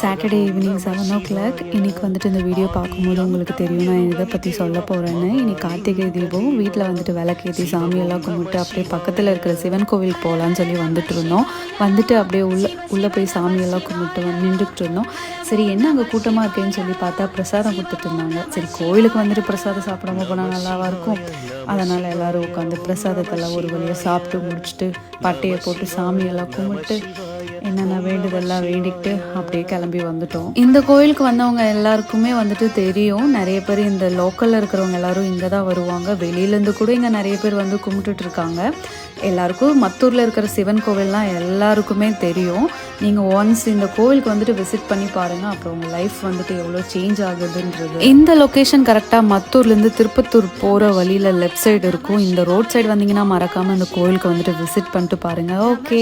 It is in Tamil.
சாட்டர்டே ஈவினிங் 7:00 இன்றைக்கி வந்துட்டு இந்த வீடியோ பார்க்கும்போது உங்களுக்கு தெரியும் நான் இதை பற்றி சொல்ல போகிறேன்னு. இன்றைக்கி கார்த்திகை தீபம் வீட்டில் வந்துட்டு விளக்கேற்றி சாமியெல்லாம் கும்பிட்டு அப்படியே பக்கத்தில் இருக்கிற சிவன் கோவிலுக்கு போகலான்னு சொல்லி வந்துட்டு இருந்தோம். வந்துட்டு அப்படியே உள்ளே போய் சாமியெல்லாம் கும்பிட்டு நின்றுட்டு இருந்தோம். சரி என்ன அங்கே கூட்டமாக இருக்கேன்னு சொல்லி பார்த்தா பிரசாதம் கொடுத்துட்டு இருந்தாங்க. சரி கோவிலுக்கு வந்துட்டு பிரசாதம் சாப்பிடாம போனால் நல்லாவா இருக்கும், அதனால் எல்லோரும் உட்காந்து பிரசாதத்தெல்லாம் ஒரு வழியாக சாப்பிட்டு முடிச்சுட்டு பட்டையை போட்டு சாமியெல்லாம் கும்பிட்டு என்னென்ன வேண்டுதெல்லாம் வேண்டிக்கிட்டு அப்படியே கிளம்பி வந்துட்டோம். இந்த கோயிலுக்கு வந்தவங்க எல்லாருக்குமே வந்துட்டு தெரியும். நிறைய பேர் இந்த லோக்கலில் இருக்கிறவங்க எல்லாரும் இங்கே தான் வருவாங்க. வெளியிலேருந்து கூட இங்கே நிறைய பேர் வந்து கும்பிட்டுட்டு இருக்காங்க. எல்லாருக்கும் மத்தூரில் இருக்கிற சிவன் கோவில்லாம் எல்லாருக்குமே தெரியும். நீங்கள் ஒன்ஸ் இந்த கோவிலுக்கு வந்துட்டு விசிட் பண்ணி பாருங்கள், அப்புறம் உங்கள் லைஃப் வந்துட்டு எவ்வளோ சேஞ்ச் ஆகுதுன்றது. இந்த லொக்கேஷன் கரெக்டாக மத்தூர்லேருந்து திருப்பத்தூர் போகிற வழியில் லெஃப்ட் சைடு இருக்கும். இந்த ரோட் சைடு வந்தீங்கன்னா மறக்காமல் இந்த கோவிலுக்கு வந்துட்டு விசிட் பண்ணிட்டு பாருங்கள். ஓகே.